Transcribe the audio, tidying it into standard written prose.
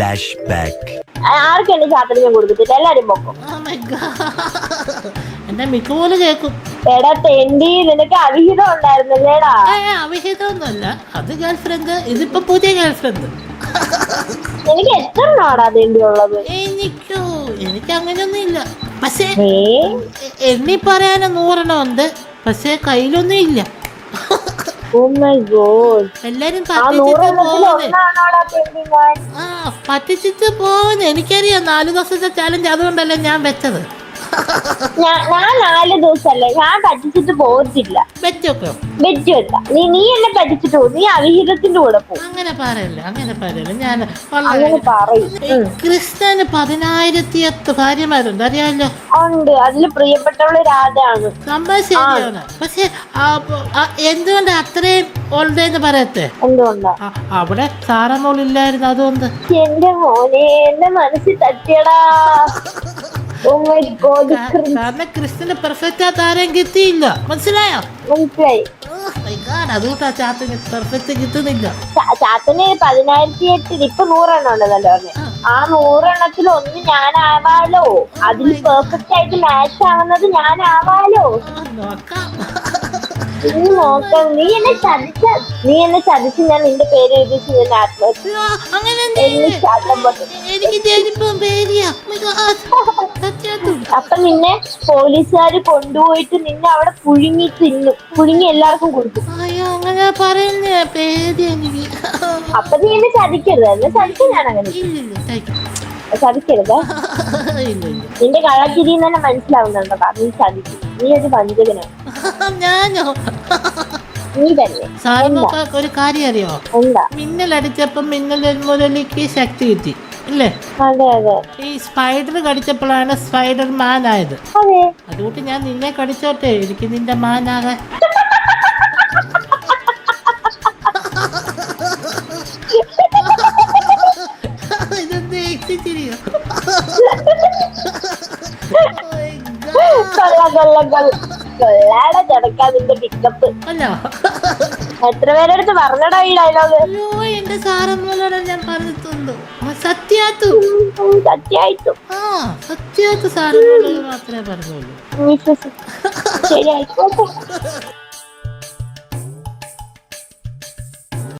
ആർക്കും എന്റെ ചാത്തന് ഞാൻ കൊടുക്കത്തില്ല, എല്ലാരും പൊക്കും. എന്റെ മിക്ക പോലെ കേക്കും. എടാ തെണ്ടി, നിനക്ക് അവിഹിതം ഉണ്ടായിരുന്നല്ലേടാ? അവിഹിതമൊന്നുമല്ല, അത് ഗേൾഫ്രണ്ട്. ഇതിപ്പോ പുതിയ ഗേൾഫ്രണ്ട്. എനിക്ക് എത്ര നാടാ തെണ്ടി ഉള്ളത്? എനിക്ക് അങ്ങനെയൊന്നും ഇല്ല. പക്ഷേ എണ്ണി പറയാൻ 100 ഉണ്ട്, പക്ഷെ കയ്യിലൊന്നും ഇല്ല. എല്ലാരും പറ്റിച്ചിട്ട് പോകുന്നു. എനിക്കറിയാം 4 ദിവസത്തെ ചാലഞ്ച്, അതുകൊണ്ടല്ലേ ഞാൻ വെച്ചത്. ഞാൻ 4 ദിവസല്ലേ, ഞാൻ പറ്റിച്ചിട്ട് പോകത്തില്ല. നീ എന്നെ പറ്റിച്ചിട്ട് പോകും, നീ അവിഹിതത്തിന്റെ കൂടെ പോകും. അങ്ങനെ പറയല്ല. ഞാൻ കൃഷ്ണന് 10,008 ഭാര്യമാരുണ്ട്, അറിയാമല്ലോ. ഉണ്ട്, അതില് പ്രിയപ്പെട്ടവള് രാധയാണ്. സംഭവം ശരിയാണ്. പക്ഷെ എന്തുകൊണ്ട് അത്രയും ഓൾഡെന്ന് പറയത്തെ? എന്തുകൊണ്ടാ? അവിടെ സാറമോളില്ലായിരുന്നു, അതുകൊണ്ട്. എന്റെ മോനെ, എന്റെ മനസ്സിൽ തട്ടിയടാ. കാരണം കൃഷ്ണന് പെർഫെക്റ്റ് ആയിട്ട് ആരെയും കിട്ടിയില്ല, മനസ്സിലായോ? മനസ്സിലായി. അതുകൊണ്ടാ ചാത്തന് പെർഫെക്റ്റ് കിട്ടുന്നില്ല. ചാത്തന് 10,008 ഇപ്പൊ 100 ഉണ്ടല്ലോ. ആ 100 ഒന്ന് ഞാനാവാലോ, അതിൽ പെർഫെക്റ്റ് ആയിട്ട് മാച്ച് ആവുന്നത് ഞാനാവാലോ. നോക്കാം. നീ എന്നെ ചതിച്ച് ഞാൻ നിന്റെ പേര് എഴുതിച്ച് നിന്നെ ആത്മഹത്യ. അപ്പൊ നിന്നെ പോലീസുകാര് കൊണ്ടുപോയിട്ട് നിന്നെ അവിടെ പുഴുങ്ങി എല്ലാവർക്കും കൊടുക്കും. അപ്പൊ നീ എന്നെ ചതിക്കരുത്, എന്നെ ചതിക്കാൻ ഞാൻ അങ്ങനെ ചതിക്കരുത്. നിന്റെ കളച്ചിരി തന്നെ മനസ്സിലാവുന്നുണ്ടോ? നീ ചതിക്കും, നീ ഒരു വഞ്ചകനാണ്. ഞാനോ? നീ തന്നെ. ഒരു കാര്യം അറിയോ? എന്താ? മിന്നലടിച്ചപ്പം മിന്നൽ മുരളിക്ക് ശക്തി കിട്ടി അല്ലേ? അതെ അതെ. ഈ സ്പൈഡർ കടിച്ചപ്പോഴാണ് സ്പൈഡർ മാൻ ആയത്. അതുകൊണ്ട് ഞാൻ നിന്നെ കടിച്ചോട്ടെ, എനിക്ക് നിന്റെ മാനാകാൻ. നിന്റെ പിക്കപ്പ് എത്ര പേരെടുത്ത് പറഞ്ഞടാ ഈ ഡയലോഗ്? എന്റെ സാറമ്മോളോട് ഞാൻ പറഞ്ഞിട്ടുണ്ട്. സത്യായിട്ടും സാറമ്മോളോട് മാത്രമേ പറഞ്ഞുള്ളൂ. ശരി, ആയിക്കോട്ടെ.